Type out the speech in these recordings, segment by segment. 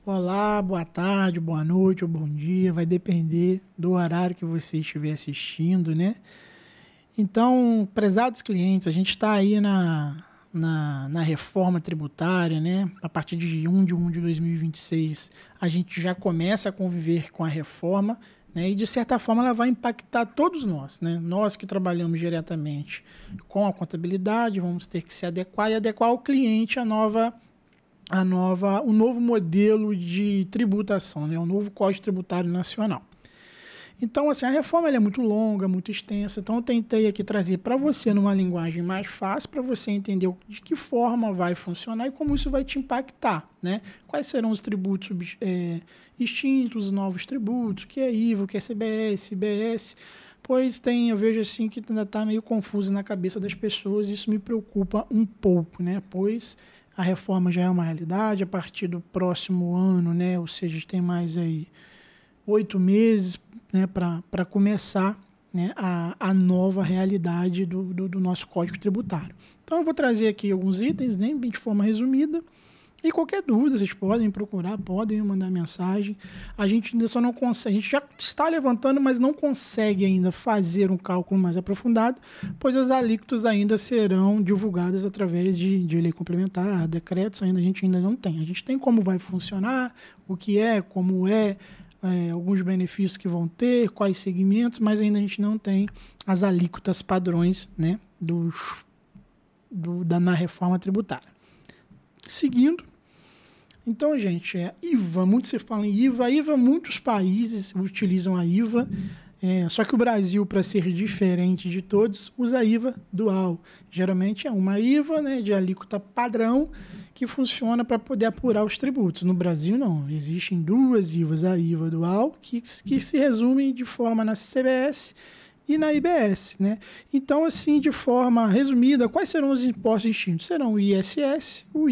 Olá, boa tarde, boa noite ou bom dia, vai depender do horário que você estiver assistindo, né? Então, prezados clientes, a gente está aí na reforma tributária, né? A partir de 1 de 2026, a gente já começa a conviver com a reforma, né? E de certa forma ela vai impactar todos nós, né? Nós que trabalhamos diretamente com a contabilidade, vamos ter que se adequar e adequar ao cliente o novo modelo de tributação, né? O novo Código Tributário Nacional. Então, assim, a reforma ela é muito longa, muito extensa, então eu tentei aqui trazer para você numa linguagem mais fácil, para você entender de que forma vai funcionar e como isso vai te impactar, né? Quais serão os tributos extintos, os novos tributos, o que é IVA, o que é CBS, IBS, pois eu vejo assim que ainda está meio confuso na cabeça das pessoas e isso me preocupa um pouco, né? Pois a reforma já é uma realidade a partir do próximo ano, né? Ou seja, a gente tem mais aí 8 meses, né, para começar, né, a nova realidade do nosso Código Tributário. Então, eu vou trazer aqui alguns itens, né, de forma resumida. E qualquer dúvida, vocês podem me procurar, podem me mandar mensagem. A gente ainda só não consegue, a gente já está levantando, mas não consegue ainda fazer um cálculo mais aprofundado, pois as alíquotas ainda serão divulgadas através de lei complementar, decretos a gente ainda não tem. A gente tem como vai funcionar, o que é, como é, alguns benefícios que vão ter, quais segmentos, mas ainda a gente não tem as alíquotas padrões, né, na reforma tributária. Seguindo, então, gente, IVA, muito se fala em IVA, muitos países utilizam a IVA, só que o Brasil, para ser diferente de todos, usa a IVA dual. Geralmente é uma IVA, né, de alíquota padrão que funciona para poder apurar os tributos. No Brasil, não. Existem duas IVAs, a IVA dual, que se resumem de forma na CBS e na IBS, né? Então, assim, de forma resumida, quais serão os impostos extintos? Serão o ISS, o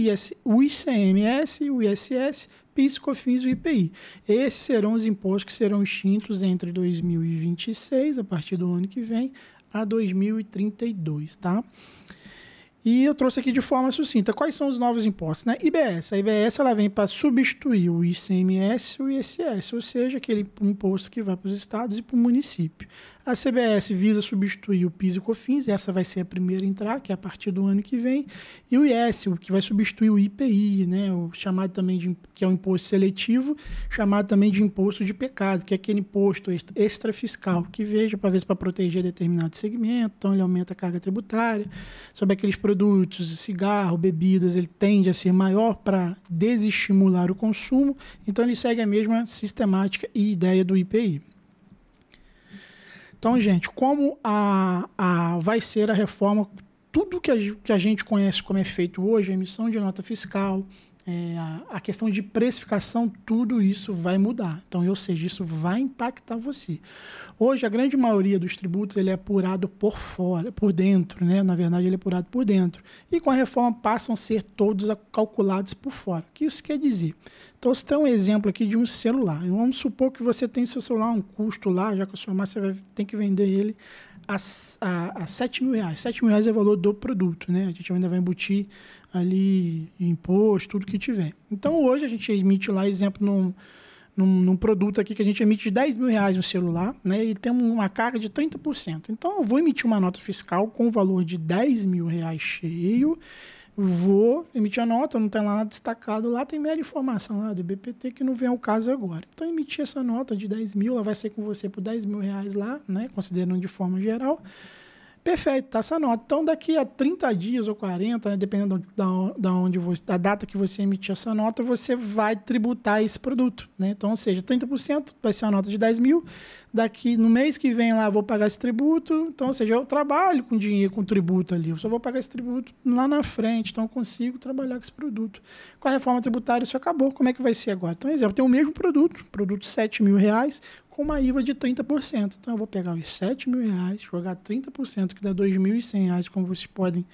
ICMS, o ISS, PIS, COFINS e o IPI. Esses serão os impostos que serão extintos entre 2026, a partir do ano que vem, a 2032, tá? E eu trouxe aqui de forma sucinta quais são os novos impostos, né? IBS. A IBS ela vem para substituir o ICMS e o ISS, ou seja, aquele imposto que vai para os estados e para o município. A CBS visa substituir o PIS e o COFINS, essa vai ser a primeira a entrar, que é a partir do ano que vem. E o IS, o que vai substituir o IPI, né? O chamado também que é o imposto seletivo, chamado também de imposto de pecado, que é aquele imposto extrafiscal, que veja para ver se para proteger determinado segmento, então ele aumenta a carga tributária. Sobre aqueles produtos, cigarro, bebidas, ele tende a ser maior para desestimular o consumo, então ele segue a mesma sistemática e ideia do IPI. Então, gente, como vai ser a reforma, tudo que a gente conhece como é feito hoje, a emissão de nota fiscal, a questão de precificação, tudo isso vai mudar. Então, ou seja, isso vai impactar você. Hoje, a grande maioria dos tributos ele é apurado por fora, por dentro, né? Na verdade, ele é apurado por dentro. E com a reforma passam a ser todos calculados por fora. O que isso quer dizer? Então, você tem um exemplo aqui de um celular. Vamos supor que você tem seu celular, um custo lá, já que a sua marca você vai ter que vender ele a R$7.000. R$7.000 é o valor do produto, né? A gente ainda vai embutir ali imposto, tudo que tiver. Então, hoje a gente emite lá, exemplo, num produto aqui que a gente emite de R$10.000 no celular, né? E tem uma carga de 30%. Então, eu vou emitir uma nota fiscal com o valor de R$10.000 cheio, vou emitir a nota, não tem lá nada destacado, lá tem mera informação lá do BPT que não vem ao caso agora. Então, emitir essa nota de 10 mil, ela vai ser com você por R$10.000 lá, né? Considerando de forma geral. Perfeito, tá essa nota. Então, daqui a 30 dias ou 40, né, dependendo da data que você emitir essa nota, você vai tributar esse produto, né? Então, ou seja, 30% vai ser a nota de 10 mil. Daqui no mês que vem lá, eu vou pagar esse tributo. Então, ou seja, eu trabalho com dinheiro, com tributo ali. Eu só vou pagar esse tributo lá na frente. Então, eu consigo trabalhar com esse produto. Com a reforma tributária, isso acabou. Como é que vai ser agora? Então, exemplo, eu tenho o mesmo produto R$7.000, com uma IVA de 30%. Então, eu vou pegar os R$7.000, jogar 30%, que dá R$2.100, como vocês podem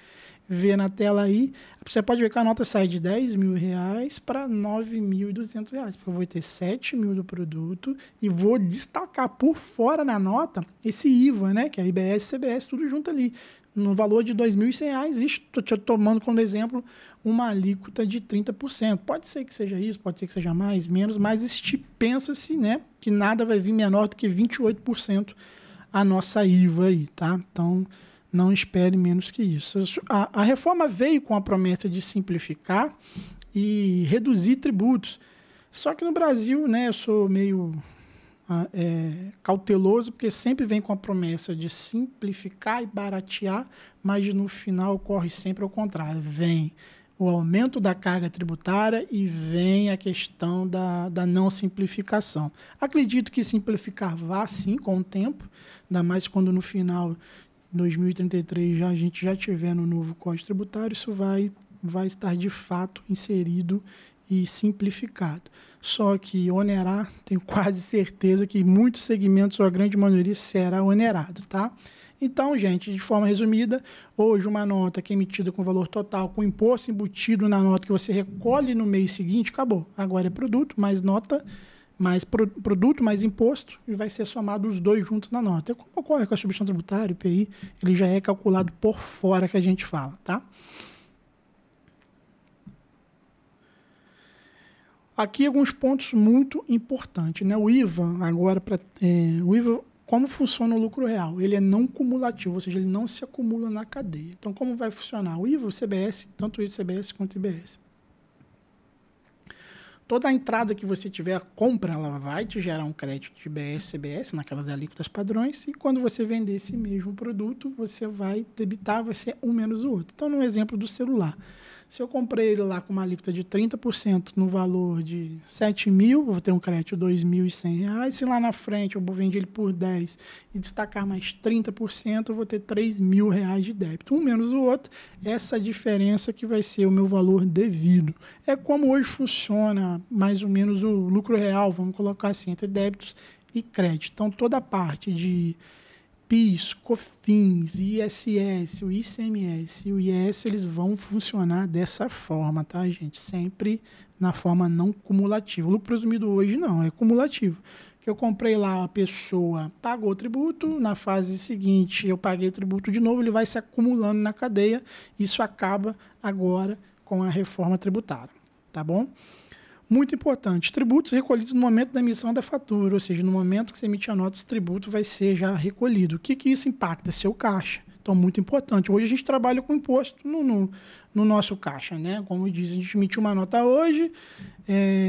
ver na tela aí. Você pode ver que a nota sai de R$10.000 para R$9.200, porque eu vou ter 7 mil do produto e vou destacar por fora na nota esse IVA, né, que é IBS, CBS, tudo junto ali. no valor de R$ 2.100. Estou te tomando como exemplo uma alíquota de 30%. Pode ser que seja isso, pode ser que seja mais, menos, mas pensa-se, né, que nada vai vir menor do que 28% a nossa IVA aí, tá? Então, não espere menos que isso. A reforma veio com a promessa de simplificar e reduzir tributos. Só que no Brasil, né, eu sou meio cauteloso, porque sempre vem com a promessa de simplificar e baratear, mas no final ocorre sempre ao contrário. Vem o aumento da carga tributária e vem a questão da não simplificação. Acredito que simplificar vá sim com o tempo, ainda mais quando no final de 2033 a gente já tiver no novo Código Tributário, isso vai estar de fato inserido e simplificado. Só que onerar, tenho quase certeza que muitos segmentos, ou a grande maioria, será onerado, tá? Então, gente, de forma resumida, hoje uma nota que é emitida com valor total, com imposto embutido na nota que você recolhe no mês seguinte, acabou. Agora é produto, mais nota, mais produto, mais imposto, e vai ser somado os dois juntos na nota. É como ocorre com a substituição tributária, IPI, ele já é calculado por fora que a gente fala, tá? Aqui alguns pontos muito importantes, né? O IVA, agora, o IVA, como funciona o lucro real? Ele é não cumulativo, ou seja, ele não se acumula na cadeia. Então, como vai funcionar? O IVA, o CBS, tanto o CBS quanto o IBS. Toda a entrada que você tiver, a compra, ela vai te gerar um crédito de IBS, CBS, naquelas alíquotas padrões, e quando você vender esse mesmo produto, você vai debitar, vai ser um menos o outro. Então, no exemplo do celular, se eu comprei ele lá com uma alíquota de 30% no valor de 7 mil, vou ter um crédito de R$ 2.100. Se lá na frente eu vender ele por 10 e destacar mais 30%, eu vou ter R$ 3.000 de débito. Um menos o outro, essa diferença que vai ser o meu valor devido. É como hoje funciona mais ou menos o lucro real, vamos colocar assim, entre débitos e crédito. Então, toda a parte de PIS, COFINS, ISS, o ICMS e o IS, eles vão funcionar dessa forma, tá, gente? Sempre na forma não cumulativa. O lucro presumido hoje não, é cumulativo. Que eu comprei lá, a pessoa pagou o tributo, na fase seguinte eu paguei o tributo de novo, ele vai se acumulando na cadeia. Isso acaba agora com a reforma tributária, tá bom? Muito importante, tributos recolhidos no momento da emissão da fatura, ou seja, no momento que você emite a nota, esse tributo vai ser já recolhido. O que isso impacta? Seu caixa. Então, muito importante. Hoje a gente trabalha com imposto no nosso caixa, né? Como eu disse, a gente emitiu uma nota hoje,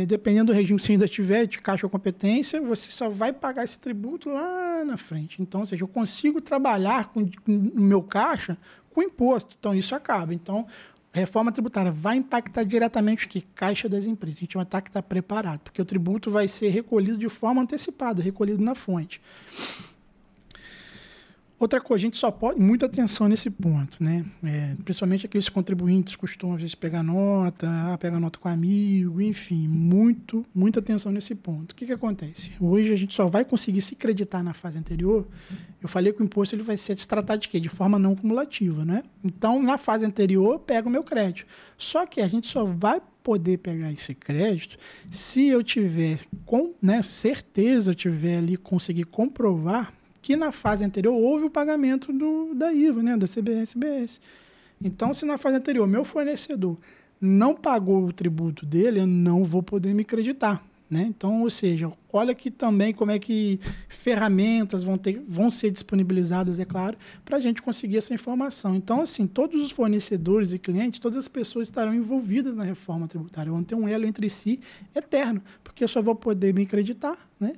dependendo do regime que você ainda tiver, de caixa ou competência, você só vai pagar esse tributo lá na frente. Então, ou seja, eu consigo trabalhar no meu caixa com imposto. Então, isso acaba. Então, reforma tributária vai impactar diretamente o que? Caixa das empresas. A gente vai ter que estar preparado, porque o tributo vai ser recolhido de forma antecipada, recolhido na fonte. Outra coisa, a gente só pode... Muita atenção nesse ponto, né? Principalmente aqueles contribuintes costumam, às vezes, pegar nota com amigo, enfim, muita atenção nesse ponto. O que acontece? Hoje a gente só vai conseguir se creditar na fase anterior. Eu falei que o imposto ele vai ser tratado de quê? De forma não cumulativa, né? Então, na fase anterior, eu pego o meu crédito. Só que a gente só vai poder pegar esse crédito se eu tiver certeza, eu tiver ali, conseguir comprovar que na fase anterior houve o pagamento da IVA, né, da CBS, BS. Então, se na fase anterior meu fornecedor não pagou o tributo dele, eu não vou poder me creditar, né? Então, ou seja, olha aqui também como é que ferramentas vão ser disponibilizadas, é claro, para a gente conseguir essa informação. Então, assim, todos os fornecedores e clientes, todas as pessoas estarão envolvidas na reforma tributária, vão ter um elo entre si eterno, porque eu só vou poder me creditar, né,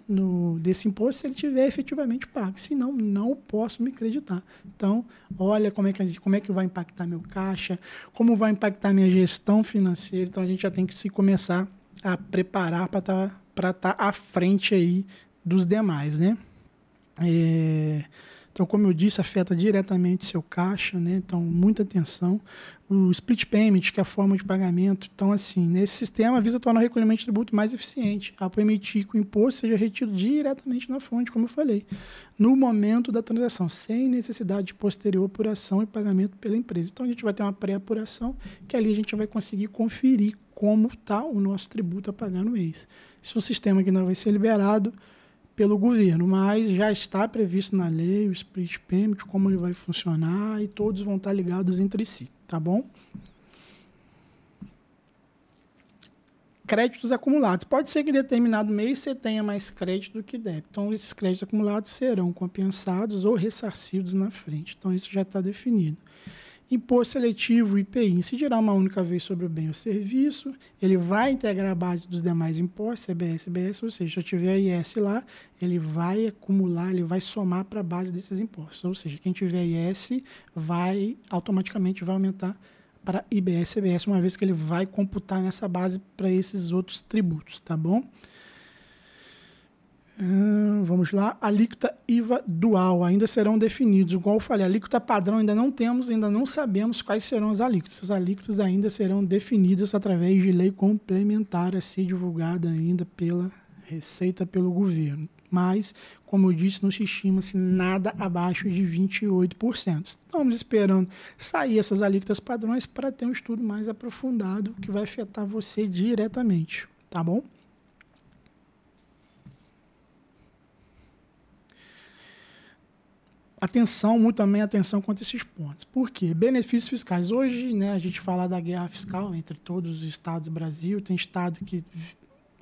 desse imposto se ele tiver efetivamente pago, senão não posso me creditar. Então, olha como é que vai impactar meu caixa, como vai impactar minha gestão financeira. Então, a gente já tem que se começar a preparar para estar à frente aí dos demais, né? Então, como eu disse, afeta diretamente seu caixa, né? Então, muita atenção. O split payment, que é a forma de pagamento. Então, assim, nesse sistema visa tornar o recolhimento de tributo mais eficiente, ao permitir que o imposto seja retido diretamente na fonte, como eu falei, no momento da transação, sem necessidade de posterior apuração e pagamento pela empresa. Então, a gente vai ter uma pré-apuração, que ali a gente vai conseguir conferir como está o nosso tributo a pagar no mês. Se o sistema que não vai ser liberado, pelo governo, mas já está previsto na lei o split payment, como ele vai funcionar, e todos vão estar ligados entre si, tá bom? Créditos acumulados. Pode ser que em determinado mês você tenha mais crédito do que débito. Então, esses créditos acumulados serão compensados ou ressarcidos na frente. Então, isso já está definido. Imposto seletivo, IPI, incidirá uma única vez sobre o bem ou serviço. Ele vai integrar a base dos demais impostos, CBS, IBS, ou seja, se eu tiver IS lá, ele vai acumular, ele vai somar para a base desses impostos. Ou seja, quem tiver IS automaticamente vai aumentar para IBS, CBS, uma vez que ele vai computar nessa base para esses outros tributos, tá bom? Vamos lá, alíquota IVA dual, ainda serão definidos. Igual eu falei, alíquota padrão ainda não temos, ainda não sabemos quais serão as alíquotas. As alíquotas ainda serão definidas através de lei complementar a ser divulgada ainda pela Receita, pelo governo. Mas, como eu disse, não se estima-se nada abaixo de 28%. Estamos esperando sair essas alíquotas padrões para ter um estudo mais aprofundado que vai afetar você diretamente, tá bom? Também atenção quanto a esses pontos. Por quê? Benefícios fiscais. Hoje, né, a gente fala da guerra fiscal entre todos os estados do Brasil, tem estado que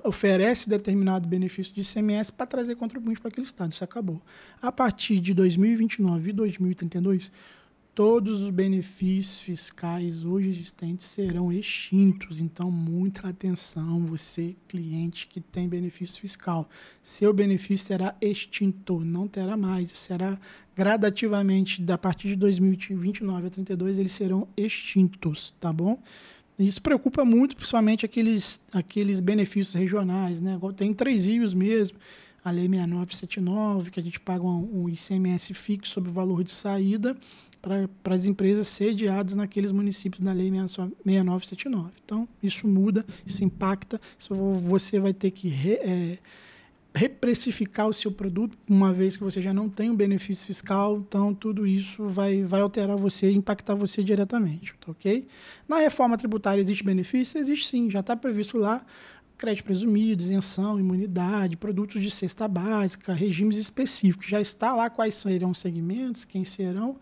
oferece determinado benefício de ICMS para trazer contribuinte para aquele estado. Isso acabou. A partir de 2029 e 2032, todos os benefícios fiscais hoje existentes serão extintos. Então, muita atenção, você, cliente que tem benefício fiscal. Seu benefício será extinto, não terá mais. Será gradativamente, a partir de 2029 a 32, eles serão extintos, tá bom? Isso preocupa muito, principalmente aqueles benefícios regionais, né? Tem 3 rios mesmo, a Lei 6979, que a gente paga um ICMS fixo sobre o valor de saída para as empresas sediadas naqueles municípios da Lei 6979. Então, isso muda, isso impacta, você vai ter que reprecificar o seu produto, uma vez que você já não tem um benefício fiscal, então tudo isso vai alterar você, impactar você diretamente, tá, ok? Na reforma tributária existe benefício? Existe sim, já está previsto lá crédito presumido, isenção, imunidade, produtos de cesta básica, regimes específicos, já está lá quais serão os segmentos, quem serão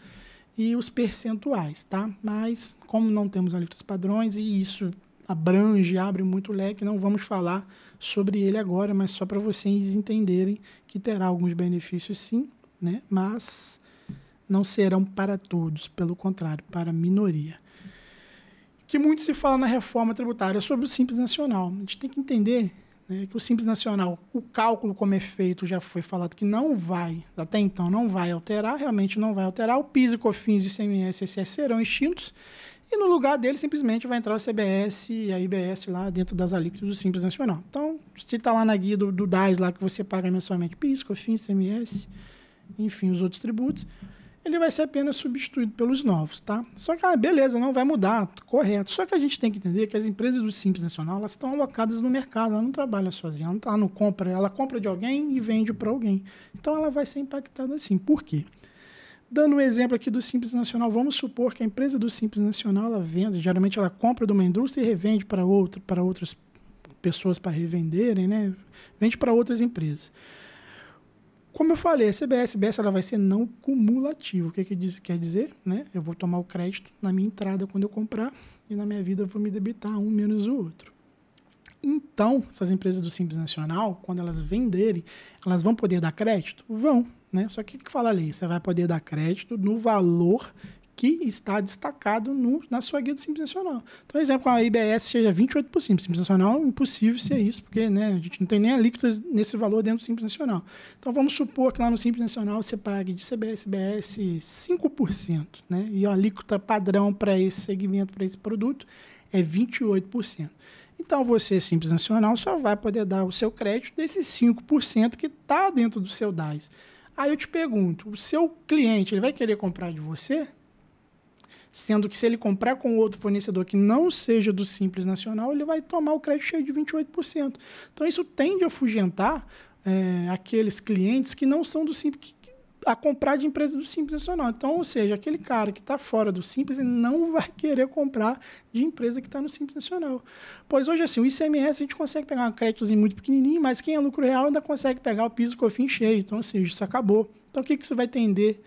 e os percentuais, tá? Mas como não temos alíquotas padrões e isso abre muito leque, não vamos falar sobre ele agora, mas só para vocês entenderem que terá alguns benefícios sim, né? Mas não serão para todos, pelo contrário, para a minoria. Que muito se fala na reforma tributária sobre o Simples Nacional. A gente tem que entender, né, que o Simples Nacional, o cálculo como é feito, já foi falado que não vai, até então não vai alterar, realmente não vai alterar. O PIS e COFINS e o ICMS e o ICS serão extintos. E no lugar dele, simplesmente, vai entrar o CBS e a IBS lá dentro das alíquotas do Simples Nacional. Então, se está lá na guia do DAS, lá que você paga mensalmente PIS, COFINS, ICMS, enfim, os outros tributos, ele vai ser apenas substituído pelos novos, tá? Só que, beleza, não vai mudar, correto. Só que a gente tem que entender que as empresas do Simples Nacional, elas estão alocadas no mercado, ela não trabalha sozinha, ela não compra, ela compra de alguém e vende para alguém. Então, ela vai ser impactada assim. Por quê? Dando um exemplo aqui do Simples Nacional, vamos supor que a empresa do Simples Nacional, ela vende, geralmente ela compra de uma indústria e revende para outras pessoas para revenderem, né? Vende para outras empresas. Como eu falei, a CBS, ela vai ser não cumulativa. O que quer dizer? Né? Eu vou tomar o crédito na minha entrada quando eu comprar e na minha vida eu vou me debitar um menos o outro. Então, essas empresas do Simples Nacional, quando elas venderem, elas vão poder dar crédito? Vão. Né? Só que o que fala ali? Você vai poder dar crédito no valor que está destacado na sua guia do Simples Nacional. Então, exemplo, a IBS seja 28%. Simples Nacional é impossível ser isso, porque, né, a gente não tem nem alíquotas nesse valor dentro do Simples Nacional. Então, vamos supor que lá no Simples Nacional você pague de CBS, IBS 5%. Né? E a alíquota padrão para esse segmento, para esse produto, é 28%. Então, você, Simples Nacional, só vai poder dar o seu crédito desses 5% que está dentro do seu DAS. Aí eu te pergunto, o seu cliente ele vai querer comprar de você? Sendo que se ele comprar com outro fornecedor que não seja do Simples Nacional, ele vai tomar o crédito cheio de 28%. Então, isso tende a afugentar aqueles clientes que não são do Simples, a comprar de empresas do Simples Nacional. Então, ou seja, aquele cara que está fora do Simples, ele não vai querer comprar de empresa que está no Simples Nacional. Pois hoje, assim, o ICMS a gente consegue pegar um créditozinho muito pequenininho, mas quem é lucro real ainda consegue pegar o PIS e COFINS cheio. Então, ou seja, isso acabou. Então, o que isso vai tender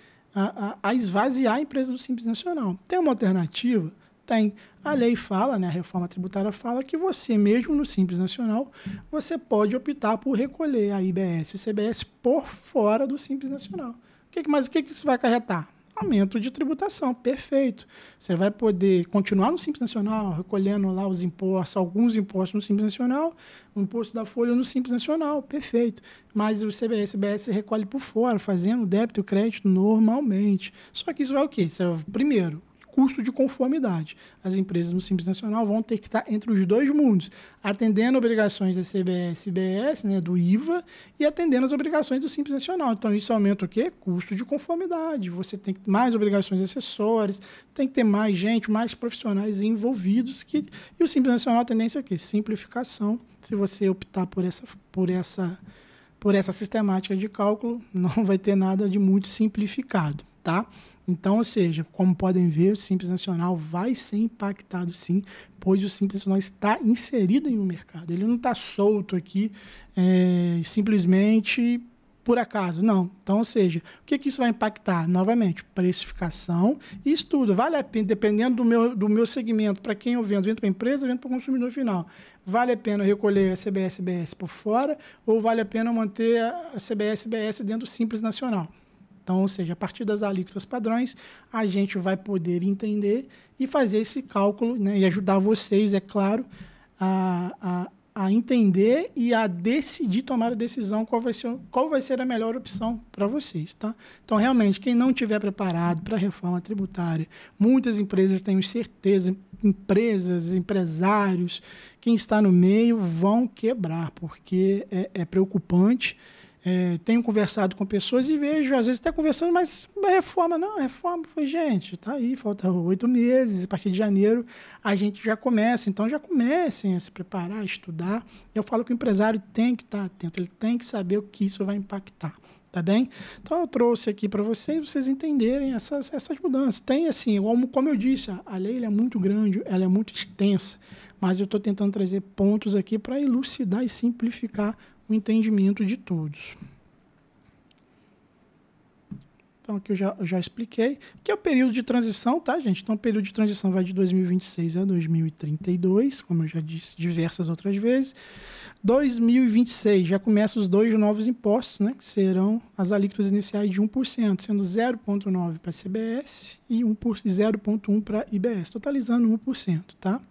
a esvaziar a empresa do Simples Nacional? Tem uma alternativa? Tem. A lei fala, né, a reforma tributária fala que você, mesmo no Simples Nacional, você pode optar por recolher a IBS e o CBS por fora do Simples Nacional. Mas o que isso vai acarretar? Aumento de tributação, perfeito. Você vai poder continuar no Simples Nacional, recolhendo lá os impostos, alguns impostos no Simples Nacional, o imposto da folha no Simples Nacional, perfeito. Mas o CBS e IBS você recolhe por fora, fazendo débito e crédito normalmente. Só que isso vai o quê? Primeiro, custo de conformidade. As empresas no Simples Nacional vão ter que estar entre os dois mundos, atendendo obrigações da CBS e IBS, né, do IVA, e atendendo as obrigações do Simples Nacional. Então, isso aumenta o quê? Custo de conformidade. Você tem mais obrigações acessórias, tem que ter mais gente, mais profissionais envolvidos. E o Simples Nacional, a tendência é o quê? Simplificação. Se você optar por essa sistemática de cálculo, não vai ter nada de muito simplificado, tá? Então, ou seja, como podem ver, o Simples Nacional vai ser impactado sim, pois o Simples Nacional está inserido em um mercado. Ele não está solto aqui simplesmente por acaso, não. Então, ou seja, o que isso vai impactar? Novamente, precificação e estudo. Vale a pena, dependendo do meu segmento, para quem eu vendo para a empresa, vendo para o consumidor final. Vale a pena recolher a CBS e IBS por fora ou vale a pena manter a CBS e IBS dentro do Simples Nacional? Então, ou seja, a partir das alíquotas padrões, a gente vai poder entender e fazer esse cálculo, né, e ajudar vocês, é claro, a entender e a decidir, tomar a decisão qual vai ser a melhor opção para vocês. Tá? Então, realmente, quem não estiver preparado para a reforma tributária, muitas empresas, tenho certeza, empresários, quem está no meio vão quebrar, porque é preocupante. Tenho conversado com pessoas e vejo, às vezes, até conversando, mas reforma, foi, gente, tá aí, falta 8 meses, a partir de janeiro a gente já começa, então já comecem a se preparar, a estudar. Eu falo que o empresário tem que estar atento, ele tem que saber o que isso vai impactar, tá bem? Então eu trouxe aqui para vocês entenderem essas mudanças. Tem assim, como eu disse, a lei é muito grande, ela é muito extensa, mas eu estou tentando trazer pontos aqui para elucidar e simplificar o entendimento de todos. Então, aqui eu já expliquei, que é o período de transição, tá, gente? Então, o período de transição vai de 2026 a 2032, como eu já disse diversas outras vezes. 2026 já começam os dois novos impostos, né, que serão as alíquotas iniciais de 1%, sendo 0,9% para CBS e 0,1% para IBS, totalizando 1%, tá?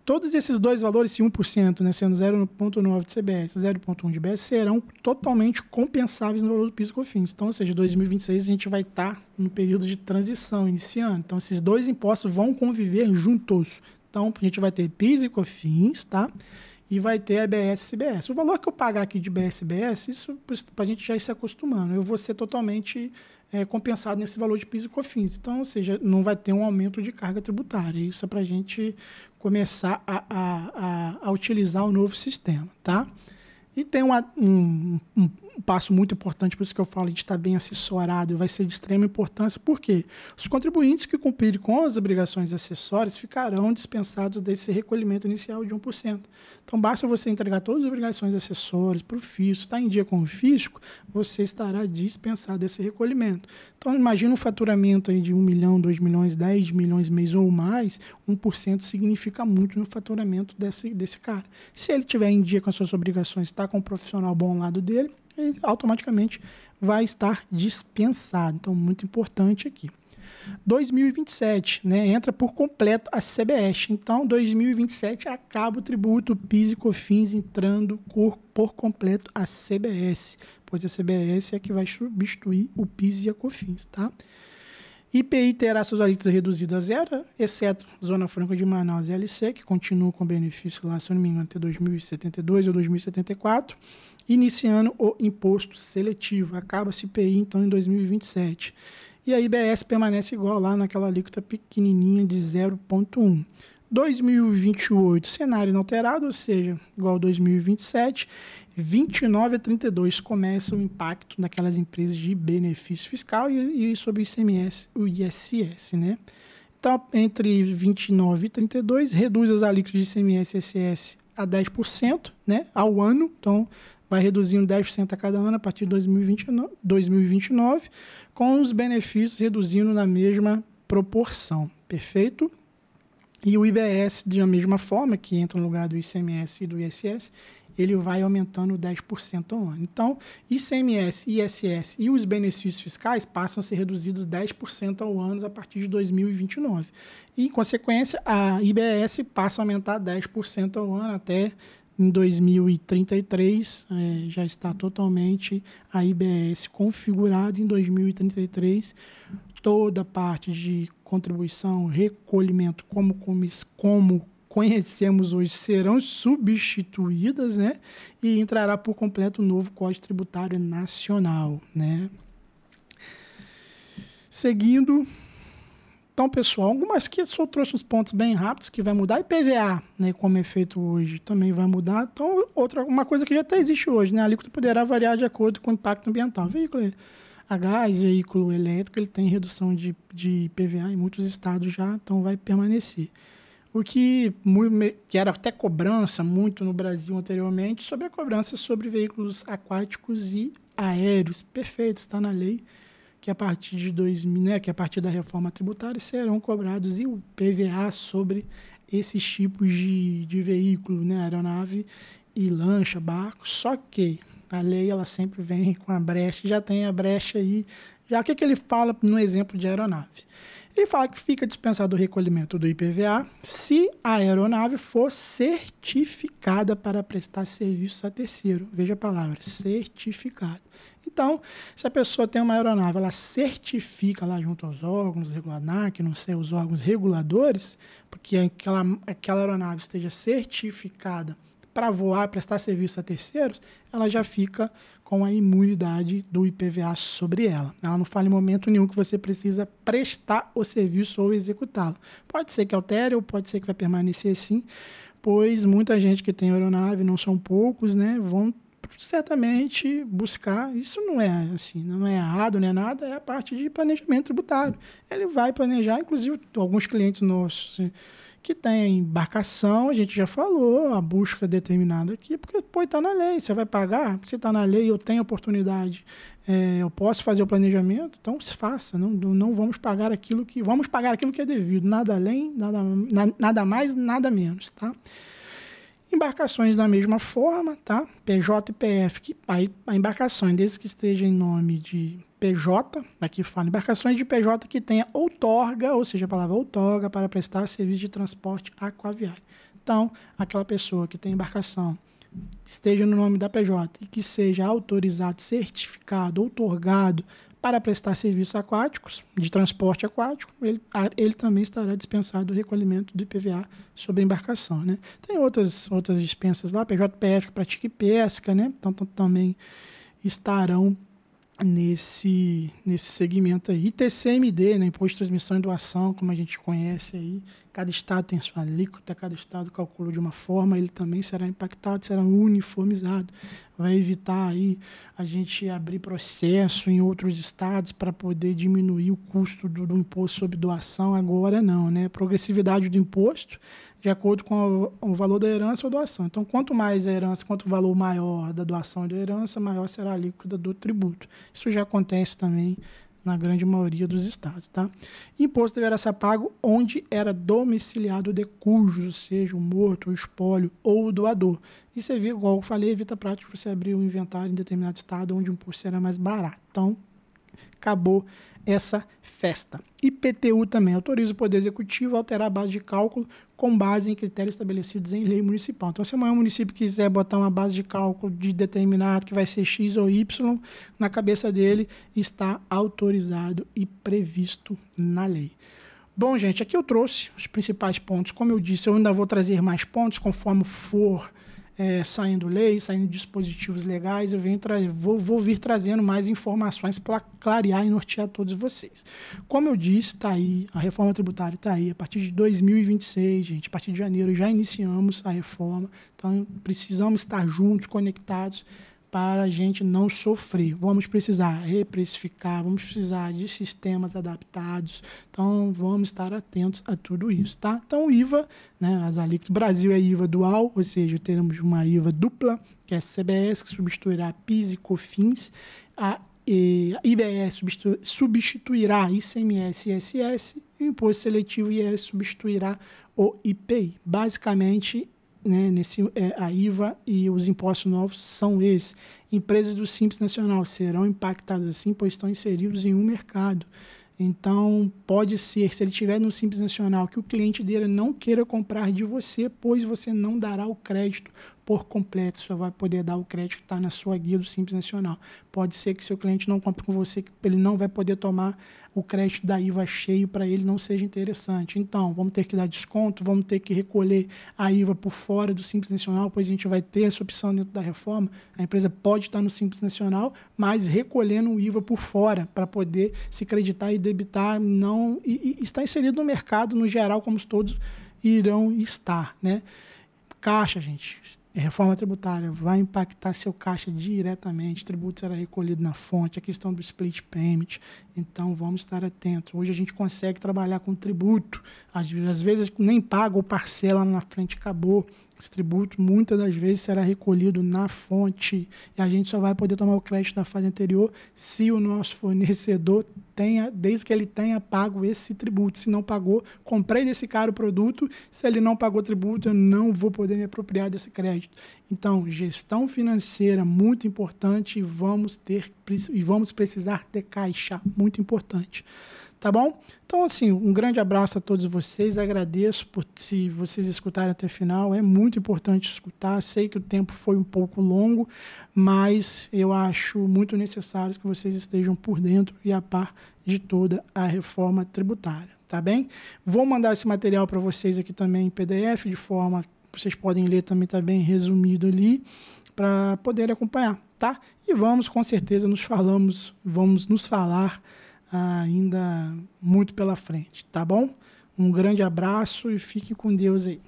Todos esses dois valores, esse 1%, né, sendo 0,9% de CBS e 0,1% de IBS, serão totalmente compensáveis no valor do PIS e COFINS. Então, ou seja, em 2026 a gente vai estar no período de transição, iniciando. Então, esses dois impostos vão conviver juntos. Então, a gente vai ter PIS e COFINS, tá? E vai ter a IBS e CBS. O valor que eu pagar aqui de IBS e CBS, isso para a gente já ir se acostumando. Eu vou ser totalmente compensado nesse valor de PIS e COFINS. Então, ou seja, não vai ter um aumento de carga tributária. Isso é para a gente começar a utilizar o novo sistema, tá? E tem um passo muito importante, por isso que eu falo, a gente está bem assessorado e vai ser de extrema importância, porque os contribuintes que cumprirem com as obrigações acessórias ficarão dispensados desse recolhimento inicial de 1%. Então, basta você entregar todas as obrigações acessórias para o fisco, está em dia com o fisco, você estará dispensado desse recolhimento. Então, imagina um faturamento aí de 1 milhão, 2 milhões, 10 milhões mês ou mais, 1% significa muito no faturamento desse cara. Se ele estiver em dia com as suas obrigações, está com um profissional bom ao lado dele, ele automaticamente vai estar dispensado. Então, muito importante aqui. 2027, né, entra por completo a CBS. Então, 2027 acaba o tributo PIS e COFINS entrando por completo a CBS, pois a CBS é que vai substituir o PIS e a COFINS, tá? IPI terá suas alíquotas reduzidas a zero, exceto Zona Franca de Manaus e LC, que continuam com benefício lá, se eu não me engano, até 2072 ou 2074, iniciando o imposto seletivo. Acaba-se IPI, então, em 2027. E a IBS permanece igual lá naquela alíquota pequenininha de 0,1%. 2028, cenário inalterado, ou seja, igual a 2027. 29 a 32 começa o impacto daquelas empresas de benefício fiscal e sobre o ICMS, o ISS, né? Então, entre 29 e 32, reduz as alíquotas de ICMS e ISS a 10%, né, ao ano. Então, vai reduzindo 10% a cada ano a partir de 2029, com os benefícios reduzindo na mesma proporção. Perfeito? E o IBS, da mesma forma, que entra no lugar do ICMS e do ISS, ele vai aumentando 10% ao ano. Então, ICMS, ISS e os benefícios fiscais passam a ser reduzidos 10% ao ano a partir de 2029. E, em consequência, a IBS passa a aumentar 10% ao ano até em 2033. Já está totalmente a IBS configurada em 2033. Toda a parte de contribuição, recolhimento, como conhecemos hoje, serão substituídas, né? E entrará por completo o novo Código Tributário Nacional, né? Seguindo, então, pessoal, algumas que só trouxe uns pontos bem rápidos que vai mudar. IPVA, né, como é feito hoje, também vai mudar. Então, uma coisa que já até existe hoje, né? A alíquota poderá variar de acordo com o impacto ambiental. Veículo a gás, veículo elétrico, ele tem redução de IPVA em muitos estados já, então vai permanecer. O que era até cobrança muito no Brasil anteriormente, sobre a cobrança sobre veículos aquáticos e aéreos. Perfeito, está na lei que a partir de 2000, né, que a partir da reforma tributária serão cobrados o PVA sobre esses tipos de veículo, né, aeronave e lancha, barco. Só que a lei ela sempre vem com a brecha, já tem a brecha aí. Já o que ele fala no exemplo de aeronave? Ele fala que fica dispensado o recolhimento do IPVA se a aeronave for certificada para prestar serviços a terceiro. Veja a palavra, certificado. Então, se a pessoa tem uma aeronave, ela certifica lá junto aos órgãos, ANAC, não sei, os órgãos reguladores, porque aquela aeronave esteja certificada para voar, prestar serviço a terceiros, ela já fica com a imunidade do IPVA sobre ela. Ela não fala em momento nenhum que você precisa prestar o serviço ou executá-lo. Pode ser que altere ou pode ser que vai permanecer assim, pois muita gente que tem aeronave, não são poucos, né, vão certamente buscar. Isso não é assim, não é errado, não é nada, é a parte de planejamento tributário. Ele vai planejar, inclusive alguns clientes nossos que tem embarcação, a gente já falou, a busca determinada aqui, porque está na lei, você vai pagar, se está na lei, eu tenho oportunidade, eu posso fazer o planejamento, então se faça, não vamos pagar aquilo que é devido, nada além, nada mais, nada menos, tá? Embarcações da mesma forma, tá? PJ e PF, a embarcação, desde que esteja em nome de PJ, aqui fala embarcações de PJ que tenha outorga, ou seja, a palavra outorga, para prestar serviço de transporte aquaviário. Então, aquela pessoa que tem embarcação, esteja no nome da PJ e que seja autorizado, certificado, outorgado para prestar serviços aquáticos, de transporte aquático, ele também estará dispensado do recolhimento do IPVA sobre a embarcação, né? Tem outras dispensas lá, PJPF que pratica pesca, né? Então também estarão nesse segmento aí. ITCMD, né? Imposto de Transmissão e Doação, como a gente conhece aí, cada estado tem a sua alíquota, cada estado calcula de uma forma, ele também será impactado, será uniformizado, vai evitar aí a gente abrir processo em outros estados para poder diminuir o custo do imposto sobre doação. Agora não, né? Progressividade do imposto de acordo com o valor da herança ou doação. Então, quanto mais a herança, quanto o valor maior da doação e da herança, maior será a alíquota do tributo. Isso já acontece também na grande maioria dos estados, tá? Imposto deverá ser pago onde era domiciliado o decújo, ou seja, o morto, o espólio ou o doador. Isso, igual eu falei, evita a prática de você abrir um inventário em determinado estado onde o imposto será mais barato. Então, acabou essa festa. IPTU também autoriza o Poder Executivo a alterar a base de cálculo com base em critérios estabelecidos em lei municipal. Então, se amanhã o município quiser botar uma base de cálculo de determinado que vai ser X ou Y, na cabeça dele está autorizado e previsto na lei. Bom, gente, aqui eu trouxe os principais pontos. Como eu disse, eu ainda vou trazer mais pontos conforme for saindo leis, saindo dispositivos legais, eu vou vir trazendo mais informações para clarear e nortear todos vocês. Como eu disse, está aí, a reforma tributária está aí, a partir de 2026, gente, a partir de janeiro já iniciamos a reforma, então precisamos estar juntos, conectados, para a gente não sofrer. Vamos precisar reprecificar, vamos precisar de sistemas adaptados, então vamos estar atentos a tudo isso, tá? Então, o IVA, né, as alíquotas, Brasil é IVA dual, ou seja, teremos uma IVA dupla, que é a CBS, que substituirá PIS e COFINS, a IBS substituirá ICMS e ISS, e o Imposto Seletivo IS substituirá o IPI. Basicamente, né, a IVA e os impostos novos são esses. Empresas do Simples Nacional serão impactadas assim, pois estão inseridos em um mercado. Então, pode ser, se ele tiver no Simples Nacional, que o cliente dele não queira comprar de você, pois você não dará o crédito por completo, só vai poder dar o crédito que está na sua guia do Simples Nacional. Pode ser que seu cliente não compre com você, que ele não vai poder tomar o crédito da IVA cheio, para ele não seja interessante. Então, vamos ter que dar desconto, vamos ter que recolher a IVA por fora do Simples Nacional, pois a gente vai ter essa opção dentro da reforma. A empresa pode estar no Simples Nacional, mas recolhendo o IVA por fora, para poder se creditar e debitar, e está inserido no mercado, no geral, como todos irão estar, né? Caixa, gente. Reforma tributária vai impactar seu caixa diretamente, tributo será recolhido na fonte, a questão do split payment, então vamos estar atentos. Hoje a gente consegue trabalhar com tributo, às vezes nem paga ou parcela na frente, acabou. Esse tributo muitas das vezes será recolhido na fonte e a gente só vai poder tomar o crédito da fase anterior se o nosso fornecedor desde que ele tenha pago esse tributo. Se não pagou, comprei desse cara o produto, se ele não pagou tributo, eu não vou poder me apropriar desse crédito. Então, gestão financeira muito importante e vamos precisar de caixa, muito importante. Tá bom? Então, assim, um grande abraço a todos vocês. Agradeço se vocês escutarem até o final. É muito importante escutar. Sei que o tempo foi um pouco longo, mas eu acho muito necessário que vocês estejam por dentro e a par de toda a reforma tributária. Tá bem? Vou mandar esse material para vocês aqui também em PDF, de forma que vocês podem ler também, tá bem resumido ali, para poderem acompanhar, tá? E vamos, com certeza, vamos nos falar ainda muito pela frente, tá bom? Um grande abraço e fique com Deus aí.